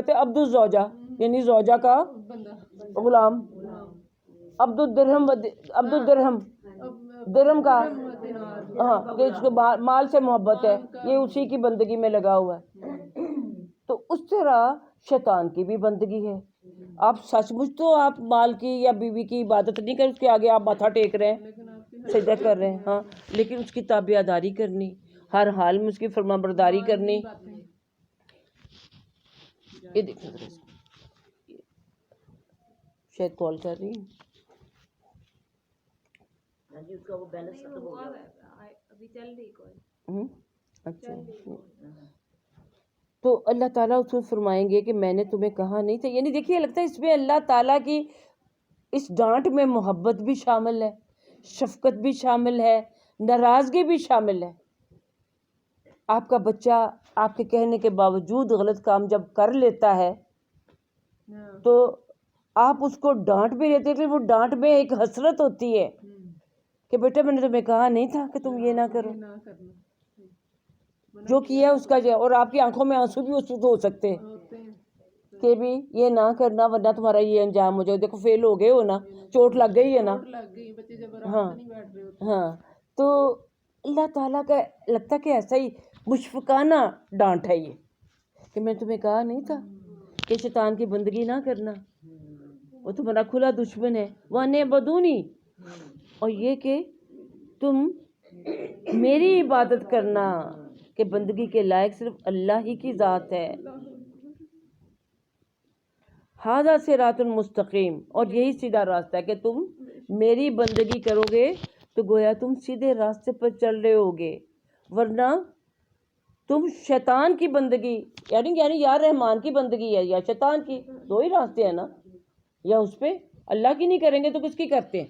کہتے ہیں عبد الزوجہ یعنی زوجہ کا غلام، عبد الدرہم درہم کا، ہاں کہ اس کو مال سے محبت ہے، یہ اسی کی بندگی میں لگا ہوا ہے. تو اس طرح شیطان کی بھی بندگی ہے. آپ سچ مچ تو آپ مال کی یا بیوی کی عبادت نہیں کر، اس کے آگے آپ ماتھا ٹیک رہے ہیں، سجدہ کر رہے ہیں، ہاں، لیکن اس کی تابع داری کرنی، ہر حال میں اس کی فرما برداری کرنی. یہ دیکھیں شاید کال کر رہی ہیں. اچھا، تو اللہ تعالیٰ اس میں فرمائیں گے کہ میں نے تمہیں کہا نہیں تھا. یعنی دیکھیے لگتا ہے اس میں اللہ تعالیٰ کی اس ڈانٹ میں محبت بھی شامل ہے، شفقت بھی شامل ہے، ناراضگی بھی شامل ہے. آپ کا بچہ آپ کے کہنے کے باوجود غلط کام جب کر لیتا ہے تو آپ اس کو ڈانٹ بھی لیتے ہیں، وہ ڈانٹ میں ایک حسرت ہوتی ہے کہ بیٹا میں نے تمہیں کہا نہیں تھا کہ تم یہ نہ کرو، جو کیا اس کا جو، اور آپ کی آنکھوں میں آنسو بھی اس وقت ہو سکتے ہیں کہ بھی یہ نہ کرنا ورنہ تمہارا یہ انجام ہو جائے. دیکھو فیل ہو گئے ہو نا، چوٹ لگ گئی ہے نا. ہاں تو اللہ تعالیٰ کا لگتا کہ ایسا ہی مشفقانہ ڈانٹ ہے یہ کہ میں تمہیں کہا نہیں تھا کہ شیطان کی بندگی نہ کرنا، وہ تمہارا کھلا دشمن ہے. وَأَنِ اعْبُدُونِی، اور یہ کہ تم میری عبادت کرنا، کہ بندگی کے لائق صرف اللہ ہی کی ذات ہے. ھذا صراط مستقیم، اور یہی سیدھا راستہ ہے کہ تم میری بندگی کرو گے تو گویا تم سیدھے راستے پر چل رہے ہوگے، ورنہ تم شیطان کی بندگی یعنی یا رحمان کی بندگی ہے یا شیطان کی، دو ہی راستے ہیں نا. یا اس پہ اللہ کی نہیں کریں گے تو کس کی کرتے ہیں؟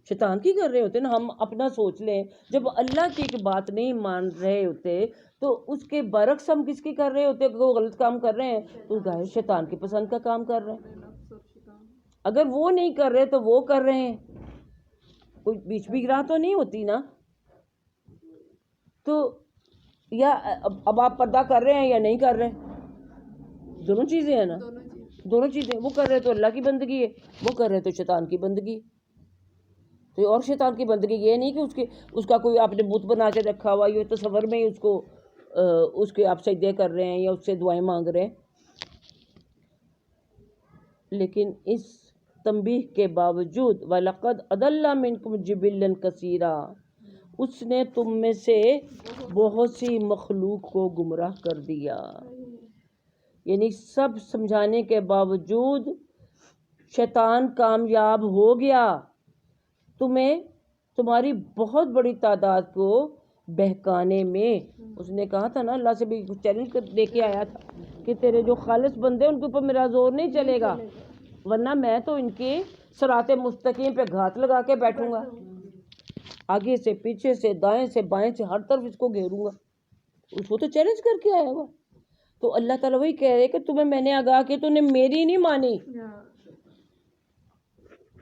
شیطان کی کر رہے ہوتے نا. ہم اپنا سوچ لیں، جب اللہ کی ایک بات نہیں مان رہے ہوتے تو اس کے برعکس ہم کس کی کر رہے ہوتے؟ اگر وہ غلط کام کر رہے ہیں تو ظاہر شیطان کی پسند کا کام کر رہے ہیں. اگر وہ نہیں کر رہے تو وہ کر رہے ہیں، کوئی بیچ بھی راہ تو نہیں ہوتی نا. تو یا اب آپ پردہ کر رہے ہیں یا نہیں کر رہے، دونوں چیزیں ہیں نا، دونوں چیزیں. وہ کر رہے تو اللہ کی بندگی ہے، وہ کر رہے تو شیطان کی بندگی. تو اور شیطان کی بندگی یہ نہیں کہ اس کا کوئی آپ نے بت بنا کے رکھا ہوا، یہ تصور میں ہی اس کے آپ سجدے کر رہے ہیں یا اس سے دعائیں مانگ رہے ہیں. لیکن اس تنبیہ کے باوجود وَلَقَدْ أَضَلَّ مِنْكُمْ جِبِلًّا كَثِيرًا، اس نے تم میں سے بہت سی مخلوق کو گمراہ کر دیا. یعنی سب سمجھانے کے باوجود شیطان کامیاب ہو گیا تمہیں، تمہاری بہت بڑی تعداد کو بہکانے میں. اس نے کہا تھا نا، اللہ سے بھی چیلنج دے کے آیا تھا کہ تیرے جو خالص بندے ان کے اوپر میرا زور نہیں چلے گا، ورنہ میں تو ان کے صراط مستقیم پہ گھات لگا کے بیٹھوں گا، آگے سے پیچھے سے دائیں سے بائیں سے ہر طرف اس کو گھیروں گا. اس کو تو چیلنج کر کے آیا ہوا. تو اللہ تعالیٰ وہی کہہ رہے کہ تمہیں میں نے آگاہ کیا، تو نے میری نہیں مانی،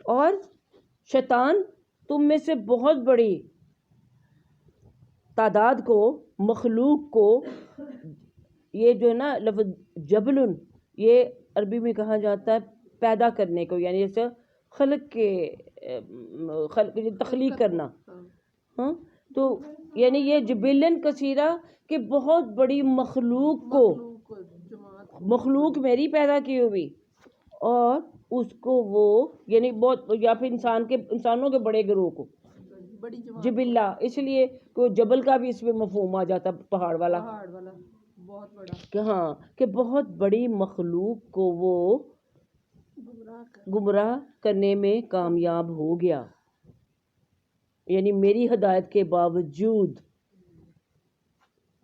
اور شیطان تم میں سے بہت بڑی تعداد کو، مخلوق کو، یہ جو ہے نا لفظ جبلن، یہ عربی میں کہا جاتا ہے پیدا کرنے کو، یعنی جیسے خلق تخلیق کرنا. ہاں تو یعنی یہ جبلن کثیرہ کہ بہت بڑی مخلوق کو، مخلوق میری پیدا کی ہوئی، اور اس کو وہ یعنی بہت، یا پھر انسانوں کے بڑے گروہ کو جبلہ، اس لیے کوئی جبل کا بھی اس میں مفہوم آ جاتا ہے، پہاڑ والا بہت بڑا، کہ ہاں کہ بہت بڑی مخلوق کو وہ گمراہ کرنے میں کامیاب ہو گیا. یعنی میری ہدایت کے باوجود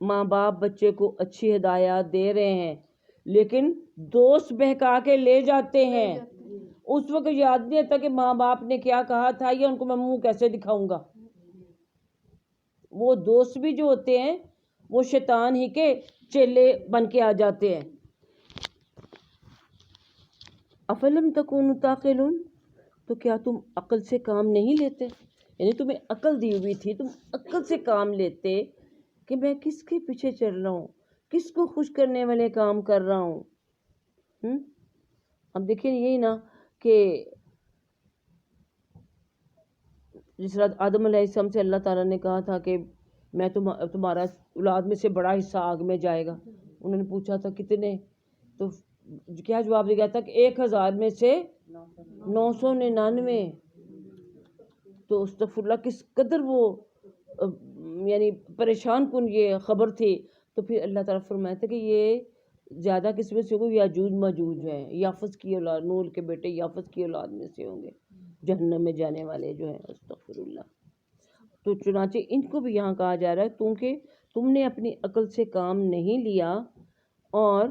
ماں باپ بچے کو اچھی ہدایات دے رہے ہیں، لیکن دوست بہکا کے لے جاتے ہیں. اس وقت یاد نہیں آتا کہ ماں باپ نے کیا کہا تھا یا ان کو میں منہ کیسے دکھاؤں گا. وہ دوست بھی جو ہوتے ہیں وہ شیطان ہی کے چیلے بن کے آ جاتے ہیں. افلم تکونوا تعقلون، تو کیا تم عقل سے کام نہیں لیتے؟ یعنی تمہیں عقل دی ہوئی تھی، تم عقل سے کام لیتے کہ میں کس کے پیچھے چل رہا ہوں، کس کو خوش کرنے والے کام کر رہا ہوں. اب دیکھیں یہی نا کہ جس طرح آدم علیہ السلام سے اللہ تعالیٰ نے کہا تھا کہ میں تمہارا اولاد میں سے بڑا حصہ آگ میں جائے گا. انہوں نے پوچھا تھا کتنے، تو کیا جواب دیا گیا تھا کہ 1000 میں سے 999. تو استغفر اللہ، کس قدر وہ یعنی پریشان کن یہ خبر تھی. تو پھر اللہ تعالیٰ فرمایا تھا کہ یہ زیادہ کس میں سے ہوگا، یاجوج ماجوج ہیں، یافس کی اولاد، نول کے بیٹے یافس کی اولاد میں سے ہوں گے جہنم میں جانے والے جو ہیں. استغفر اللہ. تو چنانچہ ان کو بھی یہاں کہا جا رہا ہے کیونکہ تم نے اپنی عقل سے کام نہیں لیا اور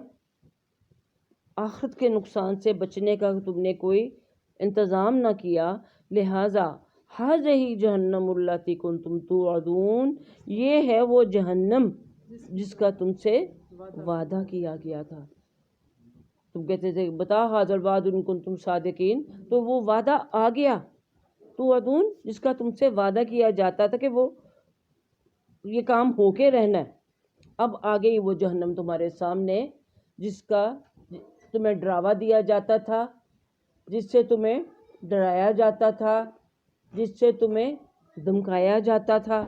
آخرت کے نقصان سے بچنے کا تم نے کوئی انتظام نہ کیا، لہٰذا ہذہ جہنم اللاتی کنتم توعدون، یہ ہے وہ جہنم جس کا تم سے وعدہ کیا گیا تھا. تم کہتے تھے بتا ھذا الوعد ان کنتم صادقین، تو وہ وعدہ آ گیا. توعدون جس کا تم سے وعدہ کیا جاتا تھا کہ وہ یہ کام ہو کے رہنا ہے. اب آ گئی وہ جہنم تمہارے سامنے جس کا تمہیں ڈراوا دیا جاتا تھا، جس سے تمہیں ڈرایا جاتا تھا، جس سے تمہیں دھمکایا جاتا تھا.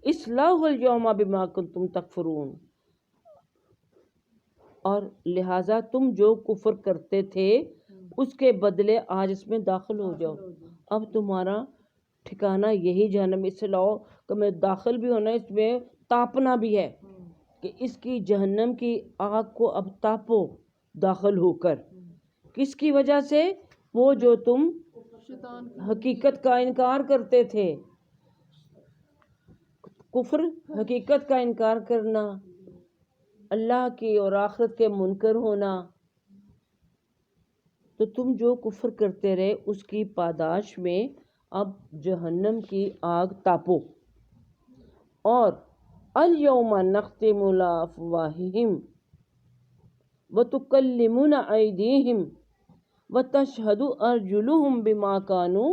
اصلاح اليوم بما کنتم تکفرون، اور لہٰذا تم جو کفر کرتے تھے اس کے بدلے آج اس میں داخل ہو جاؤ. اب تمہارا ٹھکانہ یہی جہنم. اصلاح میں داخل بھی ہونا، اس میں تاپنا بھی ہے کہ اس کی جہنم کی آگ کو اب تاپو داخل ہو کر. کس کی وجہ سے؟ وہ جو تم حقیقت کا انکار کرتے تھے. کفر، حقیقت کا انکار کرنا، اللہ کی اور آخرت کے منکر ہونا. تو تم جو کفر کرتے رہے اس کی پاداش میں اب جہنم کی آگ تاپو. اور الیوم نختم علی افواہہم وتکلمنا ایدیہم وتشہد ارجلہم بما کانوا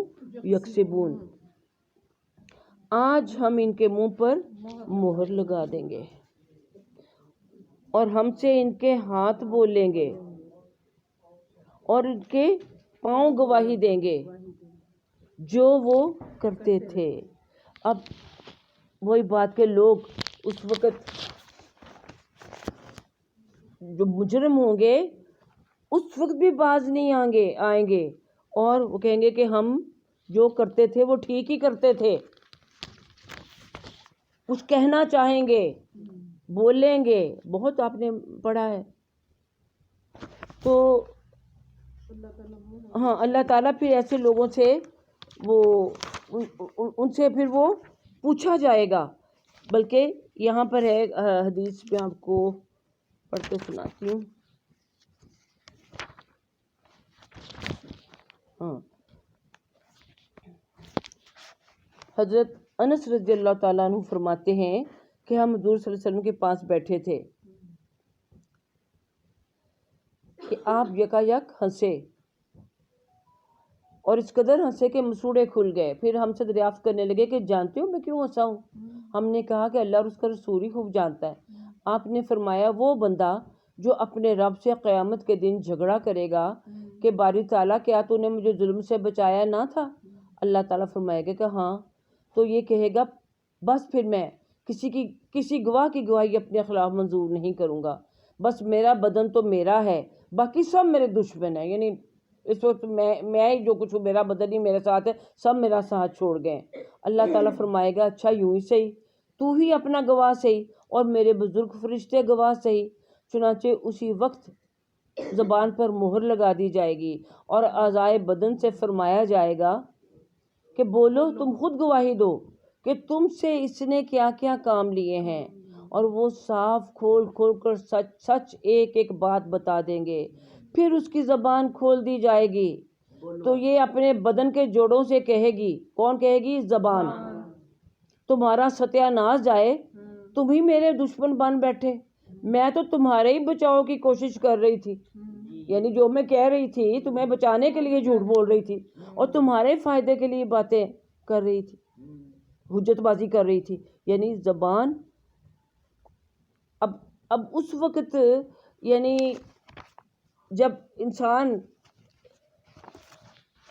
یکسبون، آج ہم ان کے منہ پر مہر لگا دیں گے اور ہم سے ان کے ہاتھ بولیں گے اور ان کے پاؤں گواہی دیں گے جو وہ کرتے تھے. اب وہی بات کہ لوگ اس وقت جو مجرم ہوں گے اس وقت بھی باز نہیں آئیں گے اور وہ کہیں گے کہ ہم جو کرتے تھے وہ ٹھیک ہی کرتے تھے. کچھ کہنا چاہیں گے، بولیں گے. بہت آپ نے پڑھا ہے. تو ہاں، اللہ تعالیٰ پھر ایسے لوگوں سے ان سے پھر وہ پوچھا جائے گا. بلکہ یہاں پر ہے حدیث میں آپ کو پڑھ کے سناتی ہوں. ہاں، حضرت انس رضی اللہ تعالیٰ عنہ فرماتے ہیں کہ ہم حضور صلی اللہ علیہ وسلم کے پاس بیٹھے تھے کہ آپ یکایک ہنسے اور اس قدر ہنسے کہ مسوڑے کھل گئے. پھر ہم سے دریافت کرنے لگے کہ جانتے ہو میں کیوں ہنسا ہوں؟ ہم نے کہا کہ اللہ اور اس کا رسول ہی خوب جانتا ہے. آپ نے فرمایا وہ بندہ جو اپنے رب سے قیامت کے دن جھگڑا کرے گا کہ باری تعالیٰ کیا تو نے مجھے ظلم سے بچایا نہ تھا؟ اللہ تعالیٰ فرمائے گا کہ ہاں. تو یہ کہے گا بس پھر میں کسی گواہ کی گواہی اپنے خلاف منظور نہیں کروں گا. بس میرا بدن تو میرا ہے، باقی سب میرے دشمن ہیں. یعنی اس وقت میں ہی جو کچھ ہوں، میرا بدن ہی میرے ساتھ ہے، سب میرا ساتھ چھوڑ گئے. اللہ تعالیٰ فرمائے گا اچھا یوں ہی صحیح، تو ہی اپنا گواہ صحیح اور میرے بزرگ فرشتے گواہ صحیح. چنانچہ اسی وقت زبان پر مہر لگا دی جائے گی اور اعضائے بدن سے فرمایا جائے گا کہ بولو، تم خود گواہی دو کہ تم سے اس نے کیا کیا کام لیے ہیں. اور وہ صاف کھول کر سچ ایک ایک بات بتا دیں گے. پھر اس کی زبان کھول دی جائے گی تو یہ اپنے بدن کے جوڑوں سے کہے گی. کون کہے گی؟ زبان. تمہارا ستیہ ناش جائے، تم ہی میرے دشمن بن بیٹھے. میں تو تمہارے ہی بچاؤ کی کوشش کر رہی تھی. یعنی جو میں کہہ رہی تھی تمہیں بچانے کے لیے جھوٹ بول رہی تھی اور تمہارے فائدے کے لیے باتیں کر رہی تھی، حجت بازی کر رہی تھی. یعنی زبان اب اس وقت یعنی جب انسان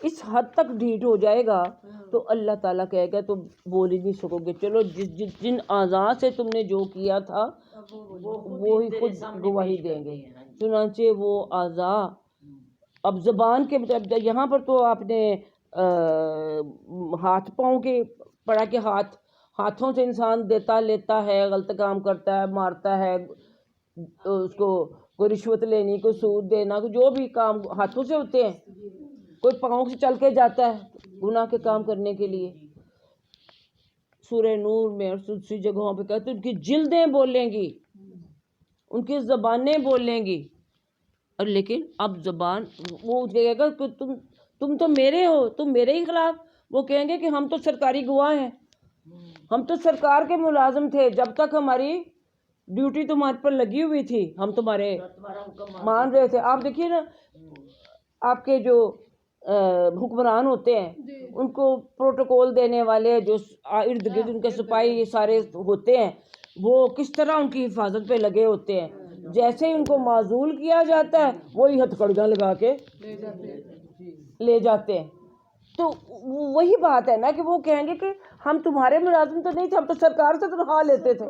اس حد تک ڈھیٹ ہو جائے گا تو اللہ تعالیٰ کہے گا تم بول ہی نہیں سکو گے، چلو جن اعضاء سے تم نے جو کیا تھا وہی خود گواہی دیں گے۔ چنانچہ وہ اعضاء اب زبان کے مطابق یہاں پر تو آپ نے ہاتھ پاؤں کے پڑھا کہ ہاتھوں سے انسان دیتا لیتا ہے، غلط کام کرتا ہے، مارتا ہے، اس کو کوئی رشوت لینی، کوئی سود دینا، جو بھی کام ہاتھوں سے ہوتے ہیں، کوئی پاؤں سے چل کے جاتا ہے گناہ کے کام کرنے کے لیے۔ سورہ نور میں اور دوسری جگہوں پہ کہتے ہیں ان کی جلدیں بولیں گی، ان کی زبانیں بولیں گی، اور لیکن اب زبان وہ کہے گا کہ تم تو میرے ہو، تم میرے ہی خلاف۔ وہ کہیں گے کہ ہم تو سرکاری گواہ ہیں، ہم تو سرکار کے ملازم تھے، جب تک ہماری ڈیوٹی تمہارے پر لگی ہوئی تھی ہم تمہارے مان رہے تھے۔ آپ دیکھیے نا، آپ کے جو حکمران ہوتے ہیں ان کو پروٹوکول دینے والے جو ارد گرد ان کے سپاہی یہ سارے ہوتے ہیں، وہ کس طرح ان کی حفاظت پہ لگے ہوتے ہیں۔ جیسے ہی ان کو معزول کیا جاتا ہے وہی ہتھ کڑیاں لگا کے لے جاتے ہیں۔ تو وہی بات ہے نا کہ وہ کہیں گے کہ ہم تمہارے ملازم تو نہیں تھے، ہم تو سرکار سے تنخواہ لیتے تھے۔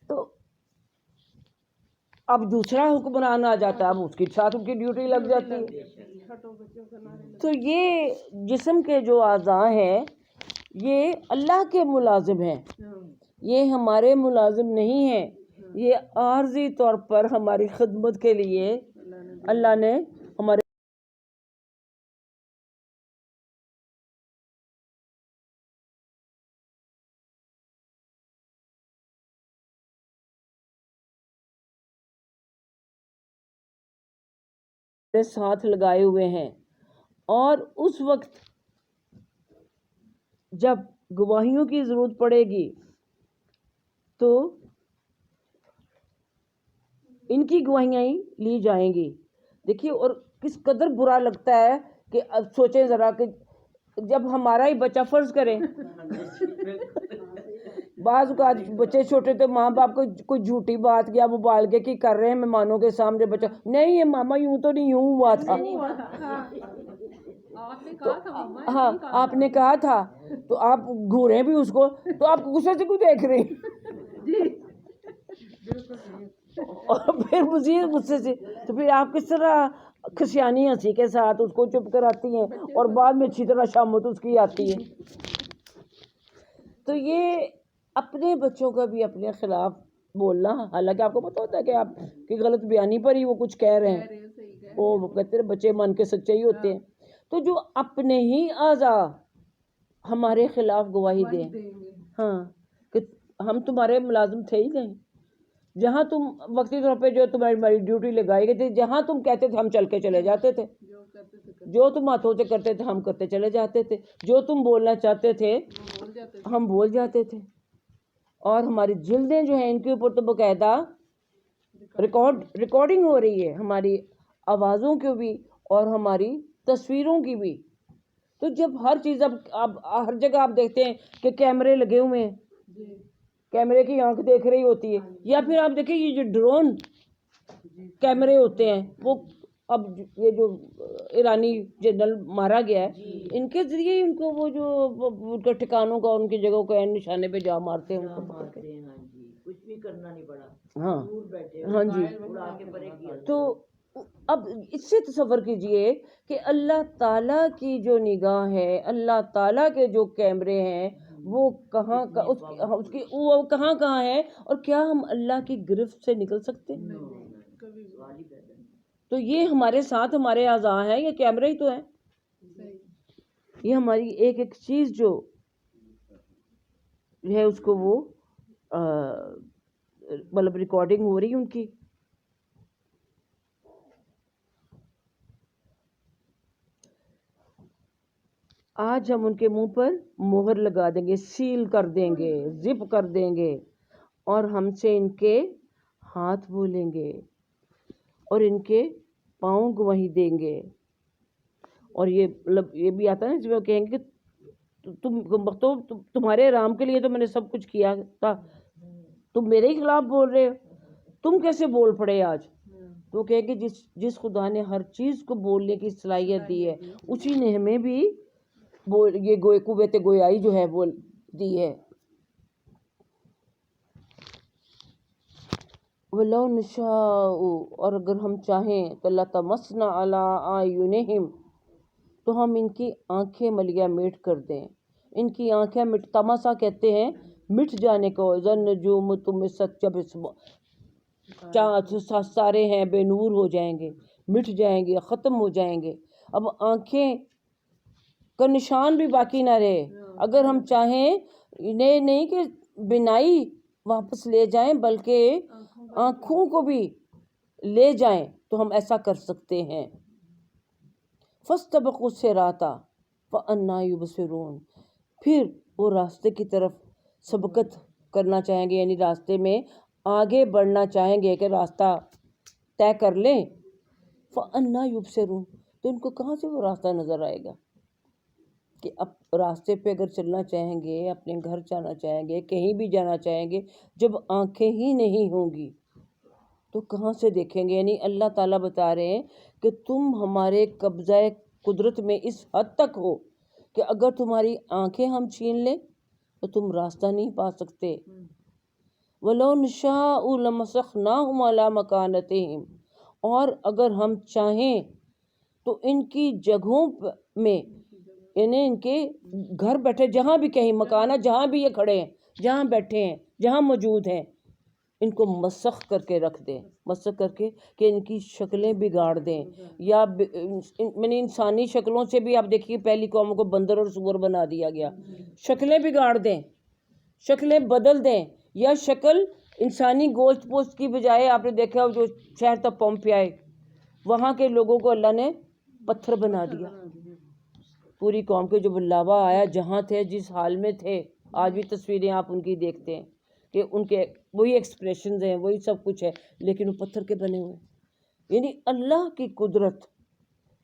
تو اب دوسرا حکمران آ جاتا ہے، اب اس کے ساتھ ان کی ڈیوٹی لگ جاتی ہے۔ تو یہ جسم کے جو اعضاء ہیں یہ اللہ کے ملازم ہیں، یہ ہمارے ملازم نہیں ہیں، یہ عارضی طور پر ہماری خدمت کے لیے اللہ نے ہمارے ساتھ لگائے ہوئے ہیں، اور اس وقت جب گواہیوں کی ضرورت پڑے گی تو ان کی گواہیاں ہی لی جائیں گی۔ دیکھیے، اور کس قدر برا لگتا ہے کہ اب سوچیں ذرا کہ جب ہمارا ہی بچہ، فرض کریں بعض اوقات بچے چھوٹے تو ماں باپ کو کوئی جھوٹی بات کیا مبالغے کی کر رہے ہیں مہمانوں کے سامنے، بچہ نہیں یہ ماما یوں تو نہیں، یوں ہوا تھا، ہاں آپ نے کہا تھا، تو آپ گھوریں بھی اس کو، تو آپ غصے سے کیوں دیکھ رہی اور پھر مزید غصے سے، تو پھر آپ کس طرح کھسیانی ہنسی کے ساتھ اس کو چپ کراتی ہیں اور بعد میں اچھی طرح شامت اس کی آتی ہے۔ تو یہ اپنے بچوں کا بھی اپنے خلاف بولنا، حالانکہ آپ کو پتہ ہوتا ہے کہ آپ کی غلط بیانی پر ہی وہ کچھ کہہ رہے ہیں، وہ کہتے ہیں بچے من کے سچے ہی ہوتے ہیں۔ تو جو اپنے ہی اعضاء ہمارے خلاف گواہی دیں، ہاں کہ ہم تمہارے ملازم تھے ہی نہیں، جہاں تم وقتی طور پہ جو تمہاری ڈیوٹی لگائی گئی تھی، جہاں تم کہتے تھے ہم چل کے چلے جاتے تھے، جو تم ہاتھوں سے کرتے تھے ہم کرتے چلے جاتے تھے، جو تم بولنا چاہتے تھے ہم بول جاتے تھے۔ اور ہماری جلدیں جو ہیں ان کے اوپر تو باقاعدہ ریکارڈنگ ہو رہی ہے، ہماری آوازوں کی بھی اور ہماری تصویروں کی بھی۔ تو جب ہر چیز اب ہر جگہ آپ دیکھتے ہیں کہ کیمرے لگے ہوئے ہیں، کیمرے کی آنکھ دیکھ رہی ہوتی ہے، یا پھر آپ دیکھیں یہ جو ڈرون کیمرے ہوتے ہیں، وہ اب یہ جو ایرانی جنرل مارا گیا ہے ان کے ذریعے ان کو وہ جو ان کے ٹھکانوں کا ان کی جگہوں کا نشانے پہ جا مارتے ہیں، ان کو کچھ بھی کرنا نہیں پڑا، ہاں دور بیٹھے ہاں جی۔ اڑا کے پرے کیا۔ تو اب اس سے تصور کیجئے کہ اللہ تعالیٰ کی جو نگاہ ہے، اللہ تعالیٰ کے جو کیمرے ہیں وہ کہاں اس کی وہ کہاں کہاں ہے، اور کیا ہم اللہ کی گرفت سے نکل سکتے ہیں؟ تو یہ ہمارے ساتھ ہمارے اعضاء ہیں، یہ کیمرے ہی تو ہیں، یہ ہماری ایک ایک چیز جو ہے اس کو وہ مطلب ریکارڈنگ ہو رہی ہے ان کی۔ آج ہم ان کے منہ پر مہر لگا دیں گے، سیل کر دیں گے، زپ کر دیں گے، اور ہم سے ان کے ہاتھ بولیں گے اور ان کے پاؤں گواہی دیں گے۔ اور یہ مطلب یہ بھی آتا ہے نا جس میں وہ کہیں گے کہ تمہارے آرام کے لیے تو میں نے سب کچھ کیا تھا، تم میرے ہی خلاف بول رہے ہو، تم کیسے بول پڑے آج؟ تو کہے کہ جس خدا نے ہر چیز کو بولنے کی صلاحیت دی ہے اسی نے ہمیں بھی یہ قوت گویائی جو ہے وہ دی ہے. وَلَوْ نَشَاءُ اور اگر ہم چاہیں تو لَطَمَسْنَا عَلَىٰ أَعْيُنِهِمْ تو ہم ان کی آنکھیں ملیا میٹ کر دیں. ان کی آنکھیں تماسا کہتے ہیں مٹ جانے کو. ظَنَّجُومُ طُمِسَتْ جب سارے ہیں بے نور ہو جائیں گے، مٹ جائیں گے، ختم ہو جائیں گے. اب آنکھیں کا نشان بھی باقی نہ رہے. اگر ہم چاہیں انہیں نہیں کہ بینائی واپس لے جائیں بلکہ آنکھوں کو بھی لے جائیں تو ہم ایسا کر سکتے ہیں. فَاسْتَبِقُوا الصِّرَاطَ فَأَنَّىٰ يُبْصِرُونَ پھر وہ راستے کی طرف سبقت کرنا چاہیں گے، یعنی راستے میں آگے بڑھنا چاہیں گے کہ راستہ طے کر لیں. فَأَنَّىٰ يُبْصِرُونَ تو ان کو کہاں سے وہ راستہ نظر آئے گا کہ اب راستے پہ اگر چلنا چاہیں گے، اپنے گھر جانا چاہیں گے، کہیں بھی جانا چاہیں گے، جب آنکھیں ہی نہیں ہوں گی تو کہاں سے دیکھیں گے. یعنی اللہ تعالیٰ بتا رہے ہیں کہ تم ہمارے قبضہ قدرت میں اس حد تک ہو کہ اگر تمہاری آنکھیں ہم چھین لیں تو تم راستہ نہیں پا سکتے. وَلَوْ نَشَاءُ لَمَسَخْنَاهُمْ عَلَىٰ مَكَانَتِهِمْ اور اگر ہم چاہیں تو ان کی جگہوں میں، یعنی ان کے گھر بیٹھے جہاں بھی کہیں مکانہ جہاں بھی یہ کھڑے ہیں، جہاں بیٹھے ہیں، جہاں موجود ہیں، ان کو مسخ کر کے رکھ دیں. مسخ کر کے کہ ان کی شکلیں بگاڑ دیں، یا یعنی انسانی شکلوں سے بھی آپ دیکھیے پہلی قوموں کو بندر اور سور بنا دیا گیا. شکلیں بگاڑ دیں، شکلیں بدل دیں، یا شکل انسانی گوشت پوشت کی بجائے آپ نے دیکھا جو شہر تک پہنچ آئے وہاں کے لوگوں کو اللہ نے پتھر بنا دیا. پوری قوم کے جو لاوا آیا جہاں تھے جس حال میں تھے، آج بھی تصویریں آپ ان کی دیکھتے ہیں کہ ان کے وہی ایکسپریشنز ہیں، وہی سب کچھ ہے، لیکن وہ پتھر کے بنے ہوئے. یعنی اللہ کی قدرت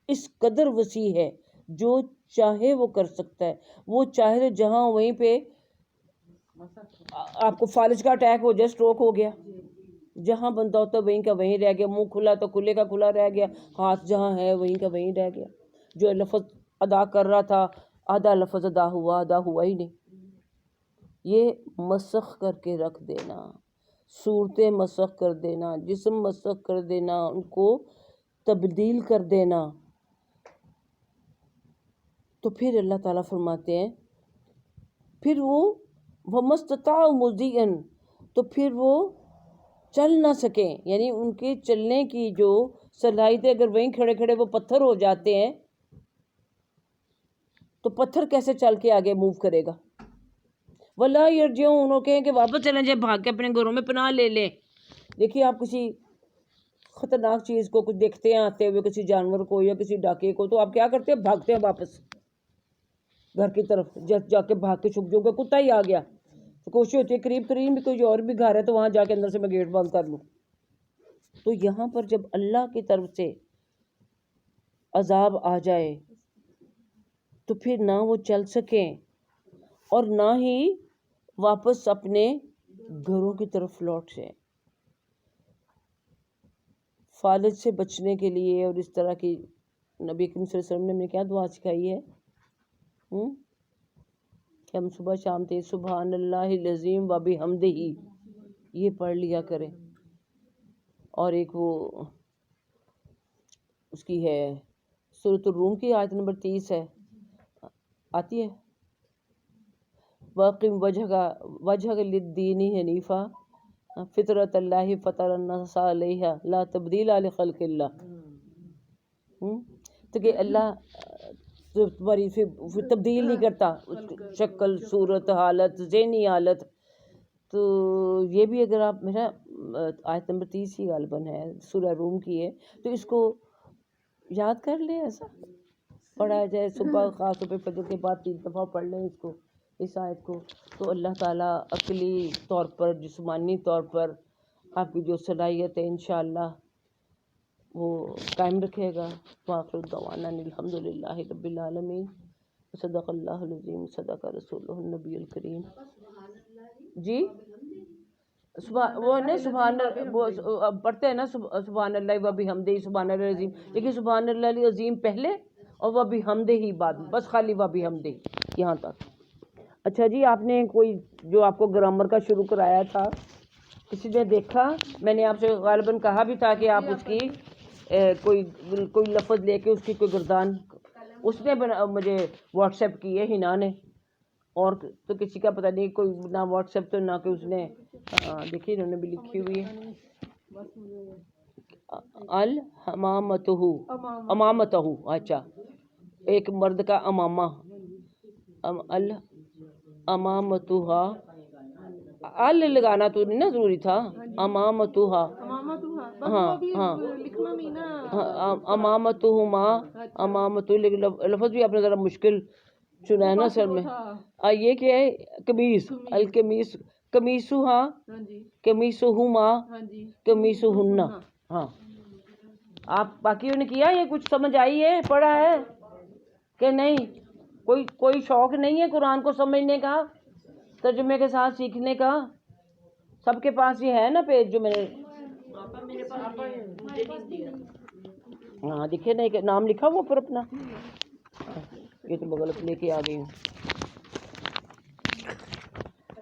اس قدر وسیع ہے، جو چاہے وہ کر سکتا ہے. وہ چاہے تو جہاں وہیں پہ آپ کو فالج کا اٹیک ہو جائے، سٹروک ہو گیا، جہاں بندہ ہوتا ہے وہیں کا وہیں رہ گیا. منہ کھلا تو کھلے کا کھلا رہ گیا، ہاتھ جہاں ہے وہیں کا وہیں رہ گیا. جو لفظ ادا کر رہا تھا آدھا لفظ ادا ہوا ہی نہیں. یہ مسخ کر کے رکھ دینا، صورتیں مسخ کر دینا، جسم مسخ کر دینا، ان کو تبدیل کر دینا. تو پھر اللہ تعالیٰ فرماتے ہیں پھر وہ وَمَسْتَطَاعُوا مُضِيًّا تو پھر وہ چل نہ سکیں. یعنی ان کے چلنے کی جو صلاحیت اگر وہیں کھڑے کھڑے وہ پتھر ہو جاتے ہیں تو پتھر کیسے چل کے آگے موو کرے گا. وَلَا يَرْجِعُونَ انہوں کہیں کہ واپس چلیں جائیں، بھاگ کے اپنے گھروں میں پناہ لے لیں. دیکھیے آپ کسی خطرناک چیز کو کچھ دیکھتے ہیں آتے ہوئے، کسی جانور کو یا کسی ڈاکے کو، تو آپ کیا کرتے ہیں؟ بھاگتے ہیں واپس گھر کی طرف. جا کے بھاگ کے چھپ جاؤ گا، کتا ہی آ گیا تو کوشش ہوتی ہے قریب قریب بھی کوئی اور بھی گھر ہے تو وہاں جا کے اندر سے میں گیٹ بند کر لوں. تو یہاں پر جب اللہ کی طرف سے عذاب آ جائے تو پھر نہ وہ چل سکیں اور نہ ہی واپس اپنے گھروں کی طرف لوٹ جائیں. فالج سے بچنے کے لیے اور اس طرح کی نبی کریم صلی اللہ علیہ وسلم نے ہمیں کیا دعا سکھائی ہے کہ ہم صبح شام تھے سبحان اللہ العظیم و بحمدہ یہ پڑھ لیا کریں. اور ایک وہ اس کی ہے سورۃ الروم کی آیت نمبر 30 ہے، آتی ہے وَأَقِمْ وَجْهَكَ لِلدِّينِ حَنِيفًا فِطْرَتَ اللَّهِ فَطَرَ النَّاسَ عَلَيْهَا لَا تَبْدِيلَ لِخَلْقِ اللَّهِ تو کہ اللہ تمہاری تبدیل نہیں کرتا شکل، صورت، حالت، ذہنی حالت. تو یہ بھی اگر آپ میرا آیت نمبر 30 ہی غالباً ہے، سورہ روم کی ہے، تو اس کو یاد کر لیں، ایسا پڑھا جائے صبح خاص طور پہ فجر کے بعد 3 دفعہ پڑھ لیں اس کو، اس آیت کو، تو اللہ تعالیٰ عقلی طور پر، جسمانی طور پر آپ کی جو صلاحیت ہے انشاءاللہ وہ قائم رکھے گا. وآخر دعوانا الحمدللہ رب العالمین. صدق اللہ العظیم، صدق رسولہ النبی الکریم. جی وہ نہیں سبحان وہ پڑھتے ہیں نا سبحان اللہ و بحمدہ سبحان اللہ العظیم، لیکن سبحان اللہ العظیم پہلے اور و بحمدہ ہی بعد میں، بس خالی و بحمدہ یہاں تک۔ اچھا جی، آپ نے کوئی جو آپ کو گرامر کا شروع کرایا تھا کسی نے دیکھا؟ میں نے آپ سے غالباً کہا بھی تھا کہ آپ اس کی کوئی لفظ لے کے اس کی کوئی گردان، اس نے مجھے واٹس ایپ کی ہے ہنا نے، اور تو کسی کا پتہ نہیں، کوئی نہ واٹس ایپ تو نہ کہ اس نے دیکھیے انہوں نے بھی لکھی ہوئی ہے الحمامتہ، امامتہ، اچھا ایک مرد کا امامہ، امامتہا، ال لگانا تو نہیں نا ضروری تھا، امامتہا، ہاں ہاں امامتہما، امامتہ، لیکن لفظ بھی آپ نے ذرا مشکل چنا ہے نا سر میں۔ یہ کیا ہے؟ قمیص، القمیص، قمیصہا، قمیصہما، قمیصہن۔ ہاں آپ باقیوں نے کیا؟ یہ کچھ سمجھ آئی ہے؟ پڑھا ہے کہ نہیں؟ کوئی شوق نہیں ہے قرآن کو سمجھنے کا، ترجمے کے ساتھ سیکھنے کا؟ سب کے پاس یہ ہے نا پیج جو میں نے، ہاں دیکھیے نا، ایک نام لکھا ہوا پر اپنا، یہ تو غلط لے کے آ گئی ہوں،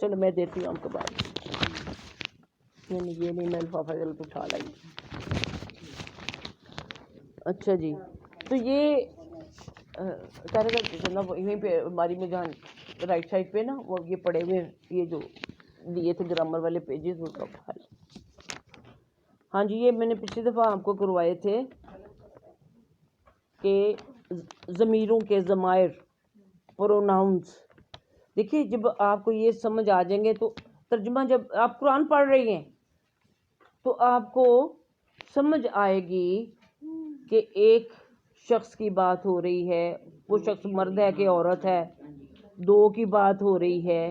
چلو میں دیتی ہوں آپ کو بعد میں، یہ نہیں میں لفافہ غلط اٹھا لائی۔ اچھا جی، تو یہ جناب یہیں پہ ہماری میں جہاں رائٹ سائڈ پہ نا وہ یہ پڑے ہوئے یہ جو دیے تھے گرامر والے پیجز، وہ کا اٹھا لیں۔ ہاں جی، یہ میں نے پچھلی دفعہ آپ کو کروائے تھے کہ ضمیروں کے ضمائر، پروناؤنس۔ دیکھیے جب آپ کو یہ سمجھ آ جائیں گے تو ترجمہ، جب آپ قرآن پڑھ رہی ہیں تو آپ کو سمجھ آئے گی کہ ایک شخص کی بات ہو رہی ہے، وہ شخص مرد ہے کہ عورت ہے، دو کی بات ہو رہی ہے،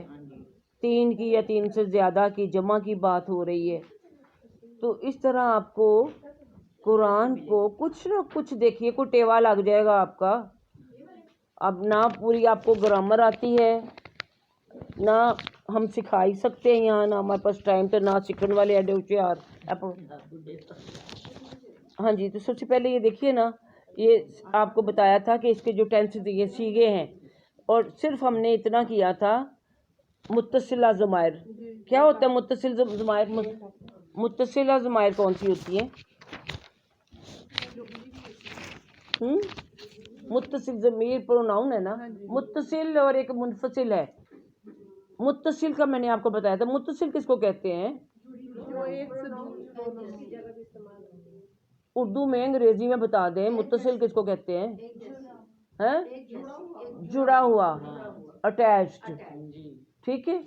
تین کی یا تین سے زیادہ کی جمع کی بات ہو رہی ہے۔ تو اس طرح آپ کو قرآن کو کچھ نہ کچھ دیکھیے کوئی ٹیوا لگ جائے گا آپ کا۔ اب نہ پوری آپ کو گرامر آتی ہے، نہ ہم سکھائی سکتے ہیں یہاں، نہ ہمارے پاس ٹائم تو، نہ سیکھنے والے ایڈے ہوشیار۔ ہاں جی، تو سب سے پہلے یہ دیکھیے نا، یہ آپ کو بتایا تھا کہ اس کے جو ٹینس یہ سیگے ہیں، اور صرف ہم نے اتنا کیا تھا متصلہ ضمائر۔ کیا ہوتا ہے متصل ضمائر؟ متصلہ ضمائر کون سی ہوتی ہیں؟ متصل ضمیر پروناؤن ہے نا، متصل اور ایک منفصل ہے۔ متصل کا میں نے آپ کو بتایا تھا، متصل کس کو کہتے ہیں؟ اردو میں، انگریزی میں بتا دیں متصل کس کو کہتے ہیں؟ جڑا ہوا، اٹیچڈ، ٹھیک ہے؟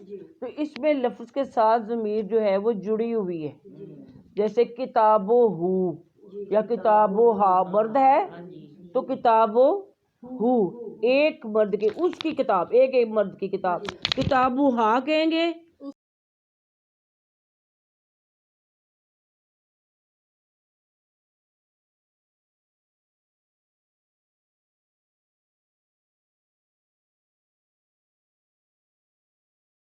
تو اس میں لفظ کے ساتھ ضمیر جو ہے وہ جڑی ہوئی ہے، جیسے کتابو ہو یا کتابو ہا، مرد ہے تو کتابو ہو، ایک مرد کی، اس کی کتاب، ایک مرد کی کتاب، کتابو ہا کہیں گے